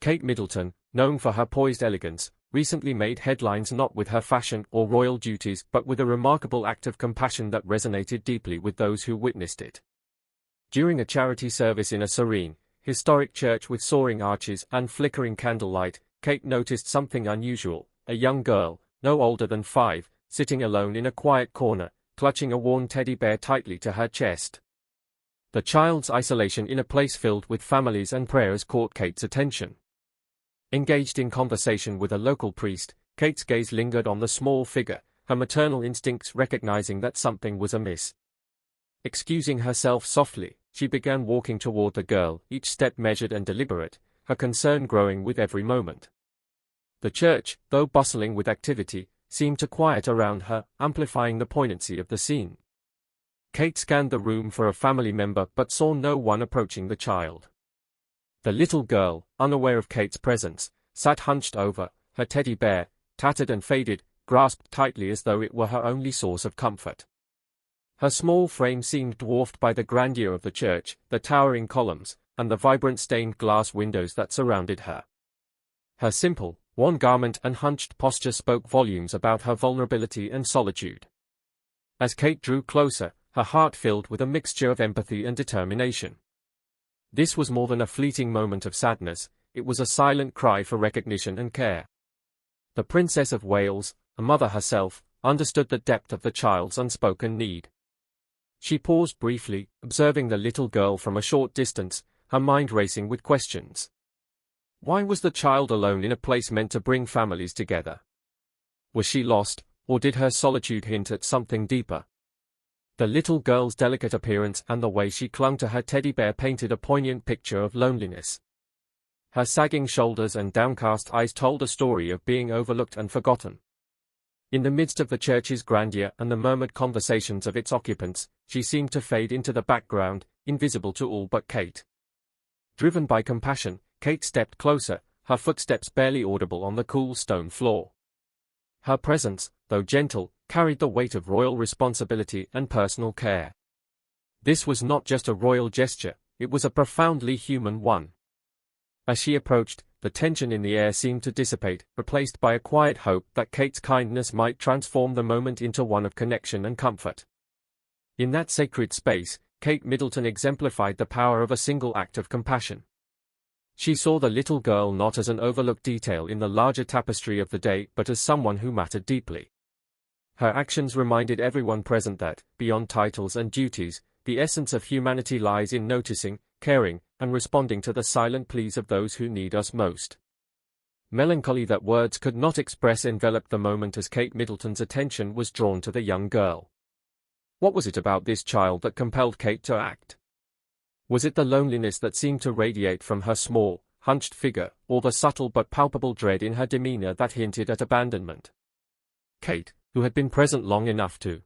Kate Middleton, known for her poised elegance, recently made headlines not with her fashion or royal duties but with a remarkable act of compassion that resonated deeply with those who witnessed it. During a charity service in a serene, historic church with soaring arches and flickering candlelight, Kate noticed something unusual: a young girl, no older than 5, sitting alone in a quiet corner, clutching a worn teddy bear tightly to her chest. The child's isolation in a place filled with families and prayers caught Kate's attention. Engaged in conversation with a local priest, Kate's gaze lingered on the small figure, her maternal instincts recognizing that something was amiss. Excusing herself softly, she began walking toward the girl, each step measured and deliberate, her concern growing with every moment. The church, though bustling with activity, seemed to quiet around her, amplifying the poignancy of the scene. Kate scanned the room for a family member but saw no one approaching the child. The little girl, unaware of Kate's presence, sat hunched over, her teddy bear, tattered and faded, grasped tightly as though it were her only source of comfort. Her small frame seemed dwarfed by the grandeur of the church, the towering columns, and the vibrant stained glass windows that surrounded her. Her simple, worn garment and hunched posture spoke volumes about her vulnerability and solitude. As Kate drew closer, her heart filled with a mixture of empathy and determination. This was more than a fleeting moment of sadness, it was a silent cry for recognition and care. The Princess of Wales, a mother herself, understood the depth of the child's unspoken need. She paused briefly, observing the little girl from a short distance, her mind racing with questions. Why was the child alone in a place meant to bring families together? Was she lost, or did her solitude hint at something deeper? The little girl's delicate appearance and the way she clung to her teddy bear painted a poignant picture of loneliness. Her sagging shoulders and downcast eyes told a story of being overlooked and forgotten. In the midst of the church's grandeur and the murmured conversations of its occupants, she seemed to fade into the background, invisible to all but Kate. Driven by compassion, Kate stepped closer, her footsteps barely audible on the cool stone floor. Her presence, though gentle, carried the weight of royal responsibility and personal care. This was not just a royal gesture, it was a profoundly human one. As she approached, the tension in the air seemed to dissipate, replaced by a quiet hope that Kate's kindness might transform the moment into one of connection and comfort. In that sacred space, Kate Middleton exemplified the power of a single act of compassion. She saw the little girl not as an overlooked detail in the larger tapestry of the day but as someone who mattered deeply. Her actions reminded everyone present that, beyond titles and duties, the essence of humanity lies in noticing, caring, and responding to the silent pleas of those who need us most. Melancholy that words could not express enveloped the moment as Kate Middleton's attention was drawn to the young girl. What was it about this child that compelled Kate to act? Was it the loneliness that seemed to radiate from her small, hunched figure, or the subtle but palpable dread in her demeanor that hinted at abandonment? Kate, who had been present long enough to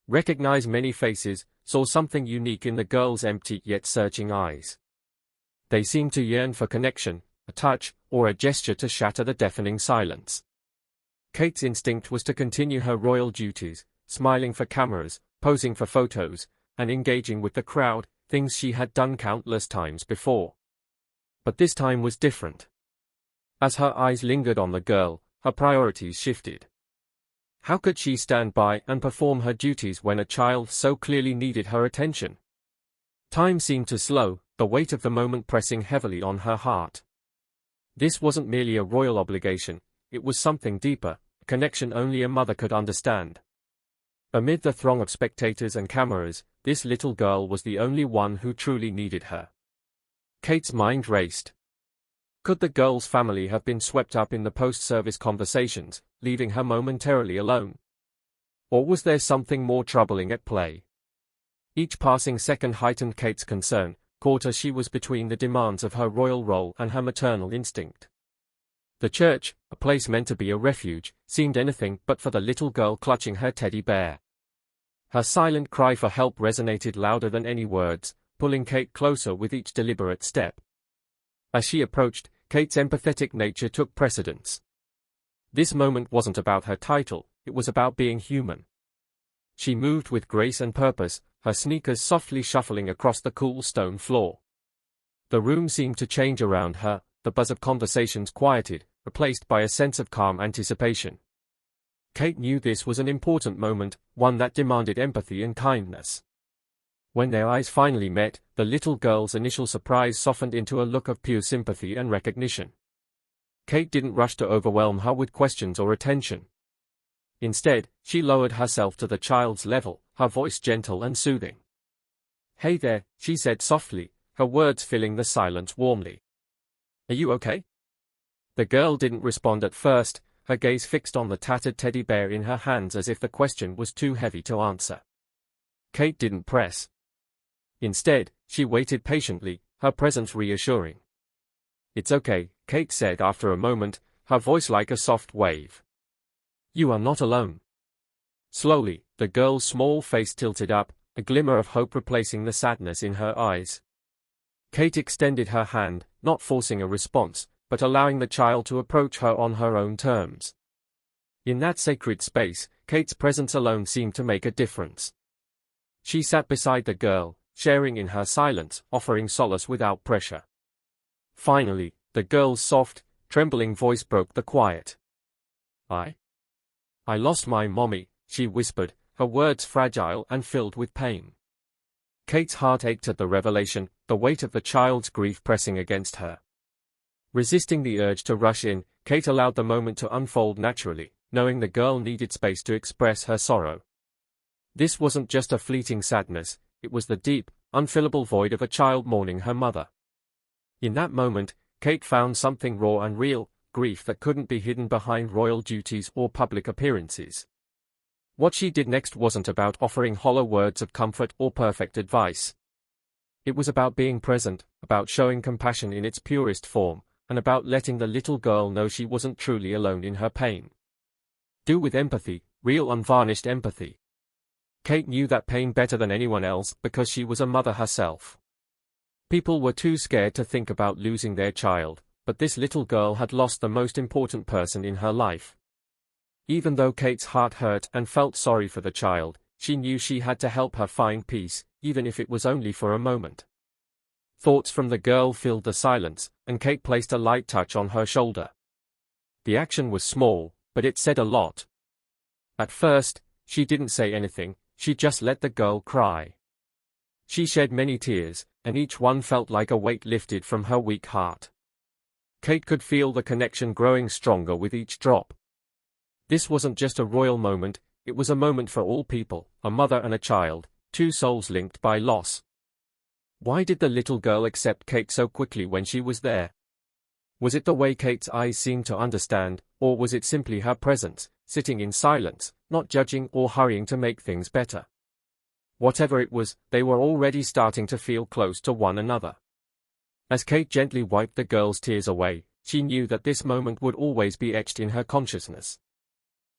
recognize many faces, saw something unique in the girl's empty yet searching eyes. They seemed to yearn for connection, a touch, or a gesture to shatter the deafening silence. Kate's instinct was to continue her royal duties, smiling for cameras, posing for photos, and engaging with the crowd, things she had done countless times before. But this time was different. As her eyes lingered on the girl, her priorities shifted. How could she stand by and perform her duties when a child so clearly needed her attention? Time seemed to slow, the weight of the moment pressing heavily on her heart. This wasn't merely a royal obligation, it was something deeper, a connection only a mother could understand. Amid the throng of spectators and cameras, this little girl was the only one who truly needed her. Kate's mind raced. Could the girl's family have been swept up in the post-service conversations, leaving her momentarily alone? Or was there something more troubling at play? Each passing second heightened Kate's concern, caught as she was between the demands of her royal role and her maternal instinct. The church, a place meant to be a refuge, seemed anything but for the little girl clutching her teddy bear. Her silent cry for help resonated louder than any words, pulling Kate closer with each deliberate step. As she approached, Kate's empathetic nature took precedence. This moment wasn't about her title, it was about being human. She moved with grace and purpose, her sneakers softly shuffling across the cool stone floor. The room seemed to change around her, the buzz of conversations quieted, replaced by a sense of calm anticipation. Kate knew this was an important moment, one that demanded empathy and kindness. When their eyes finally met, the little girl's initial surprise softened into a look of pure sympathy and recognition. Kate didn't rush to overwhelm her with questions or attention. Instead, she lowered herself to the child's level, her voice gentle and soothing. "Hey there," she said softly, her words filling the silence warmly. "Are you okay?" The girl didn't respond at first, her gaze fixed on the tattered teddy bear in her hands as if the question was too heavy to answer. Kate didn't press. Instead, she waited patiently, her presence reassuring. "It's okay," Kate said after a moment, her voice like a soft wave. "You are not alone." Slowly, the girl's small face tilted up, a glimmer of hope replacing the sadness in her eyes. Kate extended her hand, not forcing a response, but allowing the child to approach her on her own terms. In that sacred space, Kate's presence alone seemed to make a difference. She sat beside the girl, sharing in her silence, offering solace without pressure. Finally, the girl's soft, trembling voice broke the quiet. I lost my mommy," she whispered, her words fragile and filled with pain. Kate's heart ached at the revelation, the weight of the child's grief pressing against her. Resisting the urge to rush in, Kate allowed the moment to unfold naturally, knowing the girl needed space to express her sorrow. This wasn't just a fleeting sadness, it was the deep, unfillable void of a child mourning her mother. In that moment, Kate found something raw and real, grief that couldn't be hidden behind royal duties or public appearances. What she did next wasn't about offering hollow words of comfort or perfect advice. It was about being present, about showing compassion in its purest form, and about letting the little girl know she wasn't truly alone in her pain. Do with empathy, real unvarnished empathy. Kate knew that pain better than anyone else because she was a mother herself. People were too scared to think about losing their child, but this little girl had lost the most important person in her life. Even though Kate's heart hurt and felt sorry for the child, she knew she had to help her find peace, even if it was only for a moment. Thoughts from the girl filled the silence, and Kate placed a light touch on her shoulder. The action was small, but it said a lot. At first, she didn't say anything, she just let the girl cry. She shed many tears, and each one felt like a weight lifted from her weak heart. Kate could feel the connection growing stronger with each drop. This wasn't just a royal moment, it was a moment for all people, a mother and a child, two souls linked by loss. Why did the little girl accept Kate so quickly when she was there? Was it the way Kate's eyes seemed to understand, or was it simply her presence, sitting in silence, not judging or hurrying to make things better? Whatever it was, they were already starting to feel close to one another. As Kate gently wiped the girl's tears away, she knew that this moment would always be etched in her consciousness.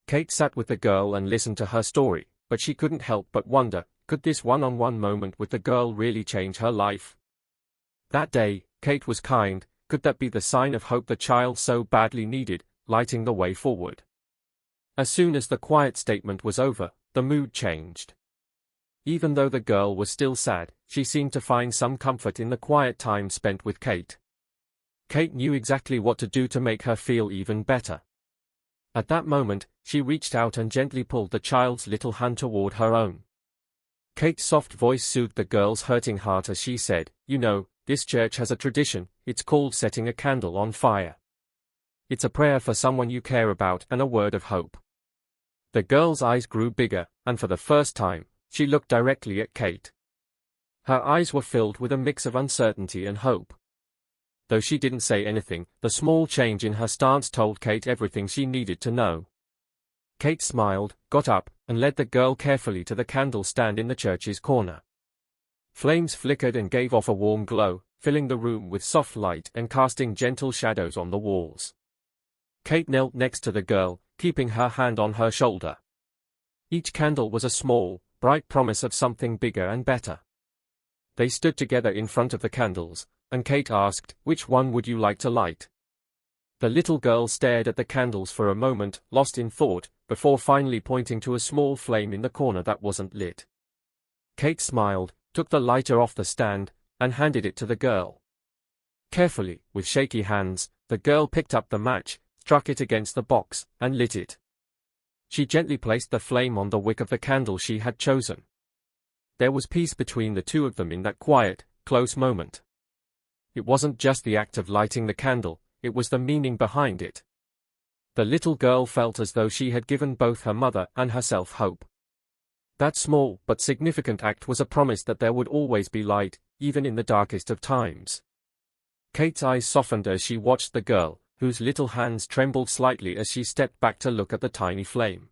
Kate sat with the girl and listened to her story, but she couldn't help but wonder, could this one-on-one moment with the girl really change her life? That day, Kate was kind, could that be the sign of hope the child so badly needed, lighting the way forward? As soon as the quiet statement was over, the mood changed. Even though the girl was still sad, she seemed to find some comfort in the quiet time spent with Kate. Kate knew exactly what to do to make her feel even better. At that moment, she reached out and gently pulled the child's little hand toward her own. Kate's soft voice soothed the girl's hurting heart as she said, "You know, this church has a tradition, it's called setting a candle on fire. It's a prayer for someone you care about and a word of hope." The girl's eyes grew bigger, and for the first time, she looked directly at Kate. Her eyes were filled with a mix of uncertainty and hope. Though she didn't say anything, the small change in her stance told Kate everything she needed to know. Kate smiled, got up, and led the girl carefully to the candle stand in the church's corner. Flames flickered and gave off a warm glow, filling the room with soft light and casting gentle shadows on the walls. Kate knelt next to the girl, keeping her hand on her shoulder. Each candle was a small, bright promise of something bigger and better. They stood together in front of the candles, and Kate asked, "Which one would you like to light?" The little girl stared at the candles for a moment, lost in thought, before finally pointing to a small flame in the corner that wasn't lit. Kate smiled, took the lighter off the stand, and handed it to the girl. Carefully, with shaky hands, the girl picked up the match, struck it against the box, and lit it. She gently placed the flame on the wick of the candle she had chosen. There was peace between the two of them in that quiet, close moment. It wasn't just the act of lighting the candle, it was the meaning behind it. The little girl felt as though she had given both her mother and herself hope. That small but significant act was a promise that there would always be light, even in the darkest of times. Kate's eyes softened as she watched the girl, whose little hands trembled slightly as she stepped back to look at the tiny flame.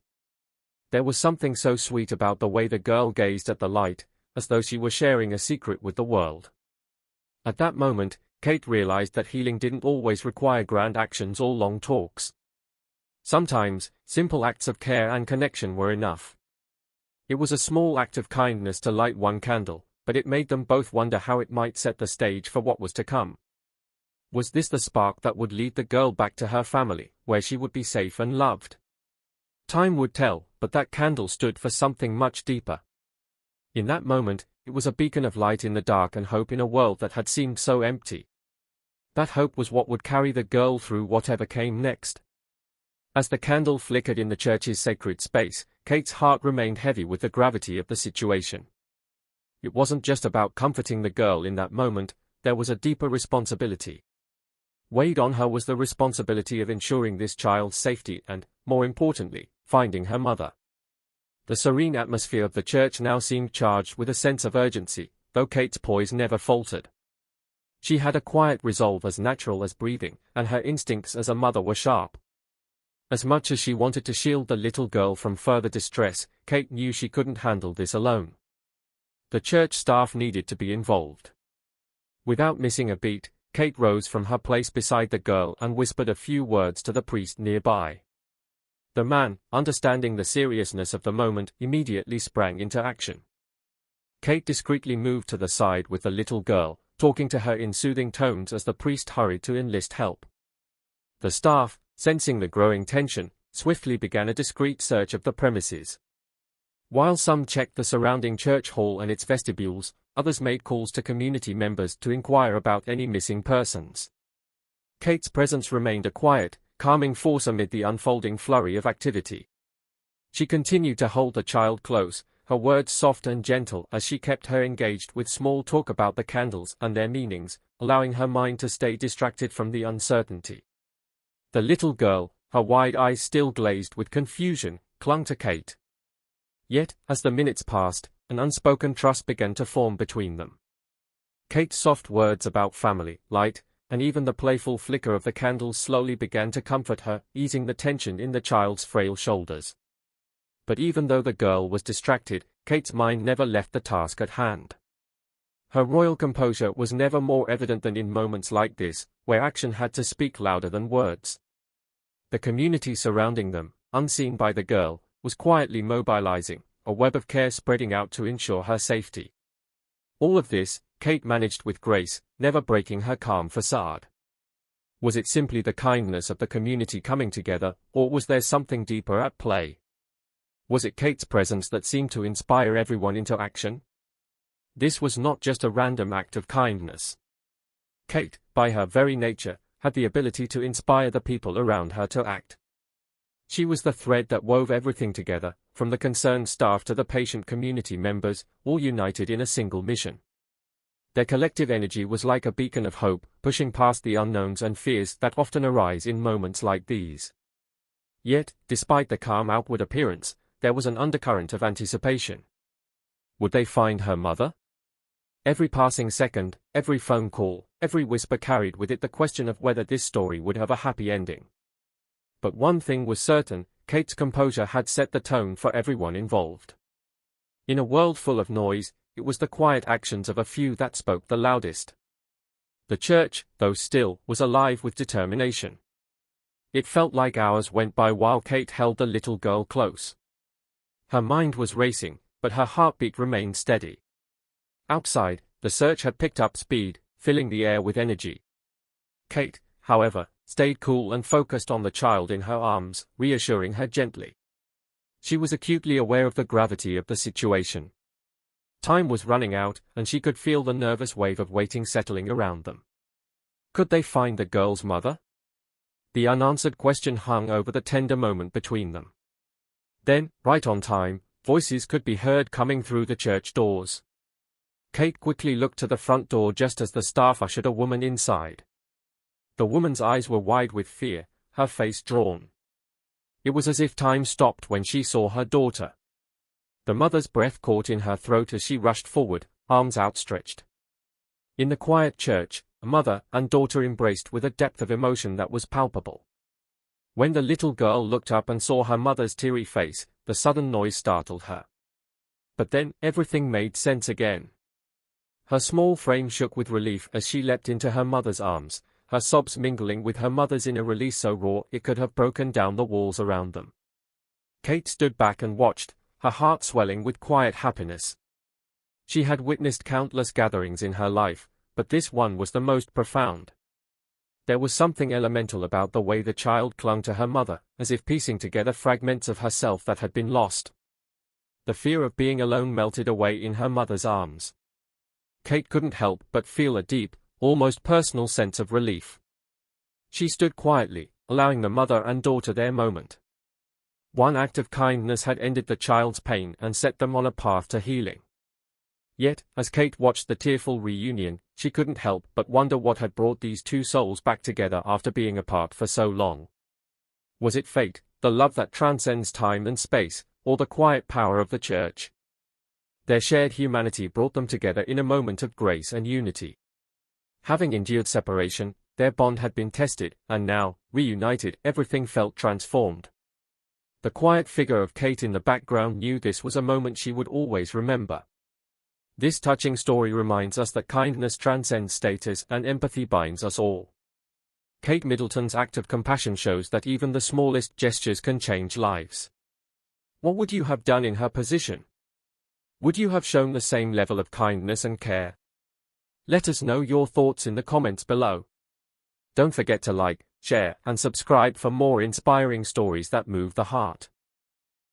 There was something so sweet about the way the girl gazed at the light, as though she were sharing a secret with the world. At that moment, Kate realized that healing didn't always require grand actions or long talks. Sometimes, simple acts of care and connection were enough. It was a small act of kindness to light one candle, but it made them both wonder how it might set the stage for what was to come. Was this the spark that would lead the girl back to her family, where she would be safe and loved? Time would tell, but that candle stood for something much deeper. In that moment, it was a beacon of light in the dark and hope in a world that had seemed so empty. That hope was what would carry the girl through whatever came next. As the candle flickered in the church's sacred space, Kate's heart remained heavy with the gravity of the situation. It wasn't just about comforting the girl in that moment, there was a deeper responsibility. Weighed on her was the responsibility of ensuring this child's safety and, more importantly, finding her mother. The serene atmosphere of the church now seemed charged with a sense of urgency, though Kate's poise never faltered. She had a quiet resolve as natural as breathing, and her instincts as a mother were sharp. As much as she wanted to shield the little girl from further distress, Kate knew she couldn't handle this alone. The church staff needed to be involved. Without missing a beat, Kate rose from her place beside the girl and whispered a few words to the priest nearby. The man, understanding the seriousness of the moment, immediately sprang into action. Kate discreetly moved to the side with the little girl, talking to her in soothing tones as the priest hurried to enlist help. The staff, sensing the growing tension, swiftly began a discreet search of the premises. While some checked the surrounding church hall and its vestibules, others made calls to community members to inquire about any missing persons. Kate's presence remained a quiet, calming force amid the unfolding flurry of activity. She continued to hold the child close, her words soft and gentle as she kept her engaged with small talk about the candles and their meanings, allowing her mind to stay distracted from the uncertainty. The little girl, her wide eyes still glazed with confusion, clung to Kate. Yet, as the minutes passed, an unspoken trust began to form between them. Kate's soft words about family, light, and even the playful flicker of the candles slowly began to comfort her, easing the tension in the child's frail shoulders. But even though the girl was distracted, Kate's mind never left the task at hand. Her royal composure was never more evident than in moments like this, where action had to speak louder than words. The community surrounding them, unseen by the girl, was quietly mobilizing, a web of care spreading out to ensure her safety. All of this, Kate managed with grace, never breaking her calm facade. Was it simply the kindness of the community coming together, or was there something deeper at play? Was it Kate's presence that seemed to inspire everyone into action? This was not just a random act of kindness. Kate, by her very nature, had the ability to inspire the people around her to act. She was the thread that wove everything together, from the concerned staff to the patient community members, all united in a single mission. Their collective energy was like a beacon of hope, pushing past the unknowns and fears that often arise in moments like these. Yet, despite the calm outward appearance, there was an undercurrent of anticipation. Would they find her mother? Every passing second, every phone call, every whisper carried with it the question of whether this story would have a happy ending. But one thing was certain, Kate's composure had set the tone for everyone involved. In a world full of noise, it was the quiet actions of a few that spoke the loudest. The church, though still, was alive with determination. It felt like hours went by while Kate held the little girl close. Her mind was racing, but her heartbeat remained steady. Outside, the search had picked up speed, filling the air with energy. Kate, however, stayed cool and focused on the child in her arms, reassuring her gently. She was acutely aware of the gravity of the situation. Time was running out, and she could feel the nervous wave of waiting settling around them. Could they find the girl's mother? The unanswered question hung over the tender moment between them. Then, right on time, voices could be heard coming through the church doors. Kate quickly looked to the front door just as the staff ushered a woman inside. The woman's eyes were wide with fear, her face drawn. It was as if time stopped when she saw her daughter. The mother's breath caught in her throat as she rushed forward, arms outstretched. In the quiet church, a mother and daughter embraced with a depth of emotion that was palpable. When the little girl looked up and saw her mother's teary face, the sudden noise startled her. But then, everything made sense again. Her small frame shook with relief as she leapt into her mother's arms, her sobs mingling with her mother's in a release so raw it could have broken down the walls around them. Kate stood back and watched, her heart swelling with quiet happiness. She had witnessed countless gatherings in her life, but this one was the most profound. There was something elemental about the way the child clung to her mother, as if piecing together fragments of herself that had been lost. The fear of being alone melted away in her mother's arms. Kate couldn't help but feel a deep, almost personal sense of relief. She stood quietly, allowing the mother and daughter their moment. One act of kindness had ended the child's pain and set them on a path to healing. Yet, as Kate watched the tearful reunion, she couldn't help but wonder what had brought these two souls back together after being apart for so long. Was it fate, the love that transcends time and space, or the quiet power of the church? Their shared humanity brought them together in a moment of grace and unity. Having endured separation, their bond had been tested, and now, reunited, everything felt transformed. The quiet figure of Kate in the background knew this was a moment she would always remember. This touching story reminds us that kindness transcends status and empathy binds us all. Kate Middleton's act of compassion shows that even the smallest gestures can change lives. What would you have done in her position? Would you have shown the same level of kindness and care? Let us know your thoughts in the comments below. Don't forget to like, share, and subscribe for more inspiring stories that move the heart.